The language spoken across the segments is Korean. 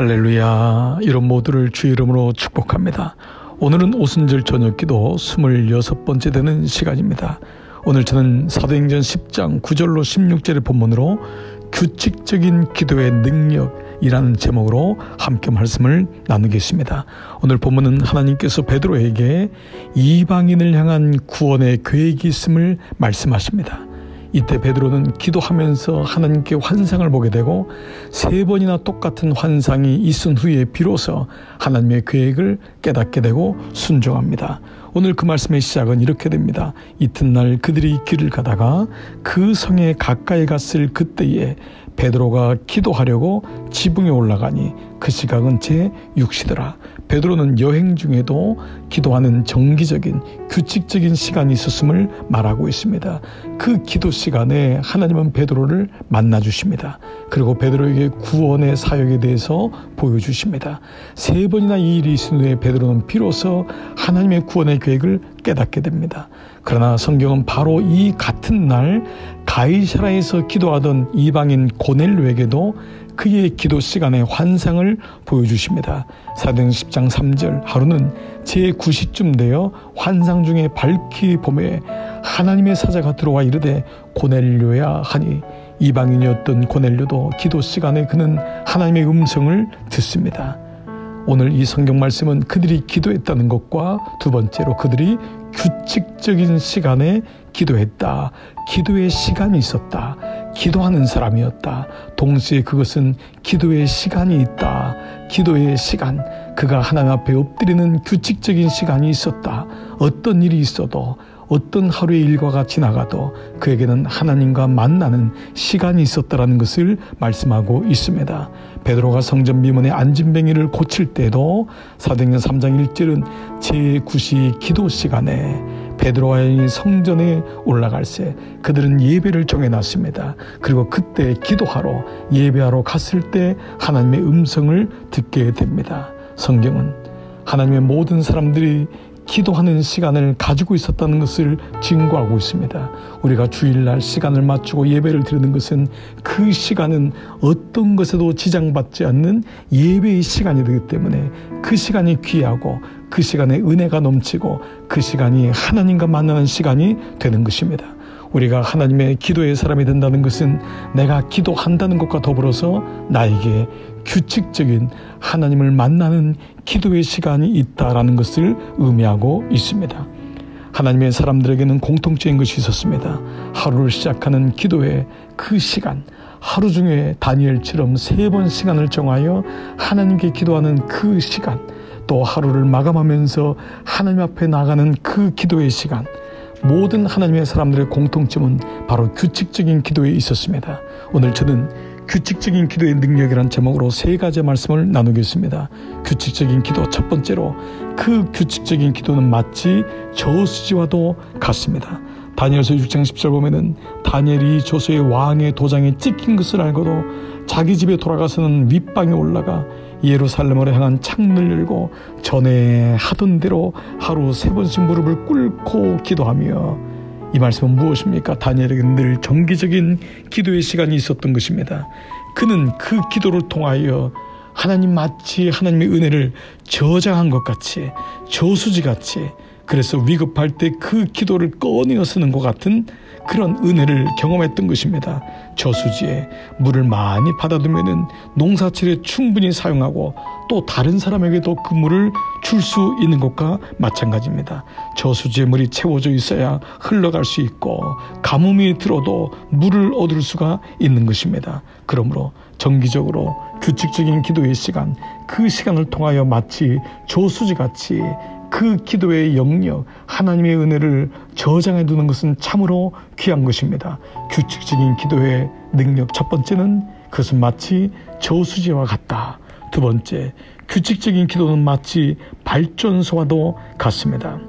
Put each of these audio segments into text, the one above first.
할렐루야. 이런 모두를 주의 이름으로 축복합니다. 오늘은 오순절 저녁기도 26번째 되는 시간입니다. 오늘 저는 사도행전 10장 9절로 16절의 본문으로 규칙적인 기도의 능력이라는 제목으로 함께 말씀을 나누겠습니다. 오늘 본문은 하나님께서 베드로에게 이방인을 향한 구원의 계획이 있음을 말씀하십니다. 이때 베드로는 기도하면서 하나님께 환상을 보게 되고 3번이나 똑같은 환상이 있은 후에 비로소 하나님의 계획을 깨닫게 되고 순종합니다. 오늘 그 말씀의 시작은 이렇게 됩니다. 이튿날 그들이 길을 가다가 그 성에 가까이 갔을 그때에 베드로가 기도하려고 지붕에 올라가니 그 시각은 제6시더라. 베드로는 여행 중에도 기도하는 정기적인 규칙적인 시간이 있었음을 말하고 있습니다. 그 기도 시간에 하나님은 베드로를 만나주십니다. 그리고 베드로에게 구원의 사역에 대해서 보여주십니다. 3번이나 이 일이 있은 후에 베드로는 비로소 하나님의 구원의 계획을 깨닫게 됩니다. 그러나 성경은 바로 이 같은 날 가이사라에서 기도하던 이방인 고넬료에게도 그의 기도 시간의 환상을 보여주십니다. 사도행전 10장 3절 하루는 제9시쯤 되어 환상 중에 밝히 보매 하나님의 사자가 들어와 이르되 고넬료야 하니 이방인이었던 고넬료도 기도 시간에 그는 하나님의 음성을 듣습니다. 오늘 이 성경 말씀은 그들이 기도했다는 것과 두 번째로 그들이 규칙적인 시간에 기도했다. 기도의 시간이 있었다. 기도하는 사람이었다. 동시에 그것은 기도의 시간이 있다. 기도의 시간, 그가 하나님 앞에 엎드리는 규칙적인 시간이 있었다. 어떤 일이 있어도 어떤 하루의 일과가 지나가도 그에게는 하나님과 만나는 시간이 있었다라는 것을 말씀하고 있습니다. 베드로가 성전 미문의 안진뱅이를 고칠 때도 사도행전 3장 1절은 제9시 기도 시간에 베드로와 성전에 올라갈새 그들은 예배를 정해놨습니다. 그리고 그때 기도하러 예배하러 갔을 때 하나님의 음성을 듣게 됩니다. 성경은 하나님의 모든 사람들이 기도하는 시간을 가지고 있었다는 것을 증거하고 있습니다. 우리가 주일날 시간을 맞추고 예배를 드리는 것은 그 시간은 어떤 것에도 지장받지 않는 예배의 시간이 되기 때문에 그 시간이 귀하고 그 시간에 은혜가 넘치고 그 시간이 하나님과 만나는 시간이 되는 것입니다. 우리가 하나님의 기도의 사람이 된다는 것은 내가 기도한다는 것과 더불어서 나에게 규칙적인 하나님을 만나는 기도의 시간이 있다라는 것을 의미하고 있습니다. 하나님의 사람들에게는 공통적인 것이 있었습니다. 하루를 시작하는 기도의 그 시간, 하루 중에 다니엘처럼 3번 시간을 정하여 하나님께 기도하는 그 시간, 또 하루를 마감하면서 하나님 앞에 나가는 그 기도의 시간, 모든 하나님의 사람들의 공통점은 바로 규칙적인 기도에 있었습니다. 오늘 저는 규칙적인 기도의 능력이란 제목으로 3가지 말씀을 나누겠습니다. 규칙적인 기도, 첫 번째로 그 규칙적인 기도는 마치 저수지와도 같습니다. 다니엘서 6장 10절 보면은 다니엘이 조서의 왕의 도장에 찍힌 것을 알고도 자기 집에 돌아가서는 윗방에 올라가 예루살렘으로 향한 창문을 열고 전에 하던 대로 하루 3번씩 무릎을 꿇고 기도하며, 이 말씀은 무엇입니까? 다니엘에게는 늘 정기적인 기도의 시간이 있었던 것입니다. 그는 그 기도를 통하여 하나님 마치 하나님의 은혜를 저장한 것 같이, 저수지같이, 그래서 위급할 때 그 기도를 꺼내어 쓰는 것 같은 그런 은혜를 경험했던 것입니다. 저수지에 물을 많이 받아두면 농사철에 충분히 사용하고 또 다른 사람에게도 그 물을 줄 수 있는 것과 마찬가지입니다. 저수지에 물이 채워져 있어야 흘러갈 수 있고 가뭄이 들어도 물을 얻을 수가 있는 것입니다. 그러므로 정기적으로 규칙적인 기도의 시간, 그 시간을 통하여 마치 저수지같이 그 기도의 영역, 하나님의 은혜를 저장해 두는 것은 참으로 귀한 것입니다. 규칙적인 기도의 능력, 첫 번째는 그것은 마치 저수지와 같다. 두 번째, 규칙적인 기도는 마치 발전소와도 같습니다.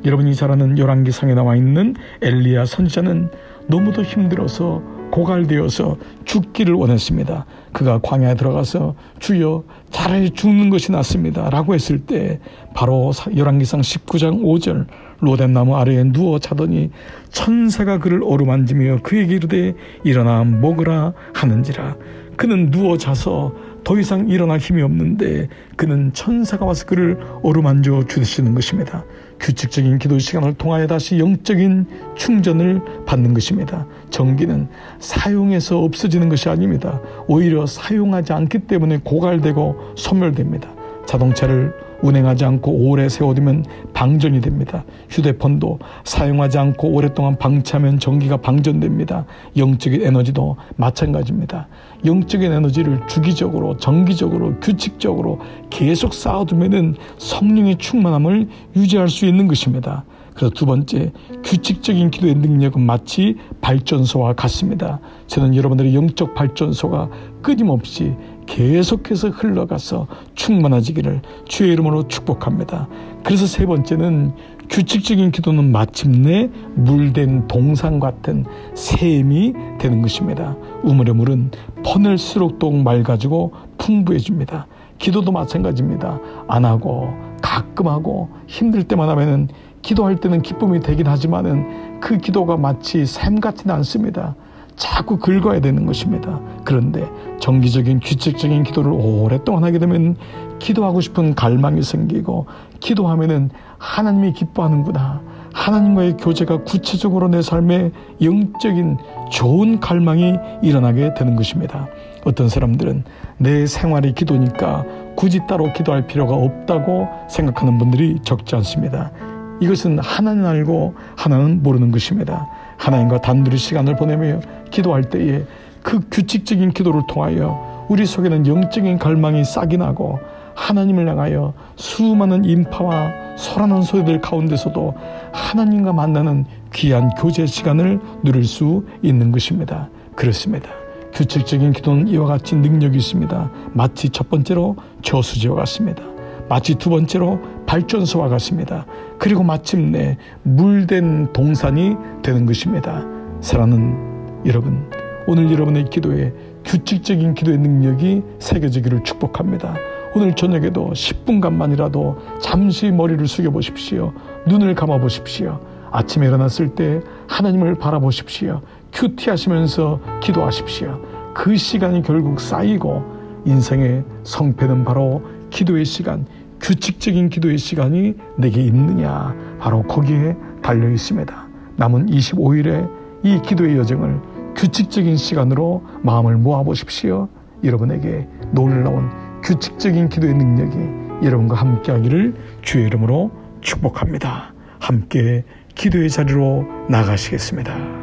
여러분이 잘 아는 열왕기상에 나와 있는 엘리야 선지자는 너무도 힘들어서 고갈되어서 죽기를 원했습니다. 그가 광야에 들어가서 주여 차라리 죽는 것이 낫습니다 라고 했을 때 바로 열왕기상 19장 5절 로뎀나무 아래에 누워 자더니 천사가 그를 어루만지며 그에게 이르되 일어나 먹으라 하는지라. 그는 누워 자서 더 이상 일어날 힘이 없는데 그는 천사가 와서 그를 어루만져 주시는 것입니다. 규칙적인 기도 시간을 통하여 다시 영적인 충전을 받는 것입니다. 전기는 사용해서 없어지는 것이 아닙니다. 오히려 사용하지 않기 때문에 고갈되고 소멸됩니다. 자동차를 운행하지 않고 오래 세워두면 방전이 됩니다. 휴대폰도 사용하지 않고 오랫동안 방치하면 전기가 방전됩니다. 영적인 에너지도 마찬가지입니다. 영적인 에너지를 주기적으로, 정기적으로, 규칙적으로 계속 쌓아두면 성령의 충만함을 유지할 수 있는 것입니다. 그래서 두 번째, 규칙적인 기도의 능력은 마치 발전소와 같습니다. 저는 여러분들의 영적 발전소가 끊임없이 계속해서 흘러가서 충만해지기를 주의 이름으로 축복합니다. 그래서 세 번째는 규칙적인 기도는 마침내 물된 동상 같은 샘이 되는 것입니다. 우물의 물은 퍼낼수록 더욱 맑아지고 풍부해집니다. 기도도 마찬가지입니다. 안 하고 가끔 하고 힘들 때만 하면은 기도할 때는 기쁨이 되긴 하지만은 그 기도가 마치 샘 같지는 않습니다. 자꾸 긁어야 되는 것입니다. 그런데 정기적인 규칙적인 기도를 오랫동안 하게 되면 기도하고 싶은 갈망이 생기고, 기도하면은 하나님이 기뻐하는구나, 하나님과의 교제가 구체적으로 내 삶에 영적인 좋은 갈망이 일어나게 되는 것입니다. 어떤 사람들은 내 생활이 기도니까 굳이 따로 기도할 필요가 없다고 생각하는 분들이 적지 않습니다. 이것은 하나는 알고 하나는 모르는 것입니다. 하나님과 단둘이 시간을 보내며 기도할 때에 그 규칙적인 기도를 통하여 우리 속에는 영적인 갈망이 싹이 나고, 하나님을 향하여 수많은 인파와 소란한 소리들 가운데서도 하나님과 만나는 귀한 교제 시간을 누릴 수 있는 것입니다. 그렇습니다. 규칙적인 기도는 이와 같이 능력이 있습니다. 마치 첫 번째로 저수지와 같습니다. 마치 두 번째로 발전소와 같습니다. 그리고 마침내 물된 동산이 되는 것입니다. 사랑하는 여러분, 오늘 여러분의 기도에 규칙적인 기도의 능력이 새겨지기를 축복합니다. 오늘 저녁에도 10분간만이라도 잠시 머리를 숙여보십시오. 눈을 감아보십시오. 아침에 일어났을 때 하나님을 바라보십시오. 큐티하시면서 기도하십시오. 그 시간이 결국 쌓이고 인생의 성패는 바로 기도의 시간, 규칙적인 기도의 시간이 내게 있느냐, 바로 거기에 달려 있습니다. 남은 25일의 이 기도의 여정을 규칙적인 시간으로 마음을 모아보십시오. 여러분에게 놀라운 규칙적인 기도의 능력이 여러분과 함께 하기를 주의 이름으로 축복합니다. 함께 기도의 자리로 나가시겠습니다.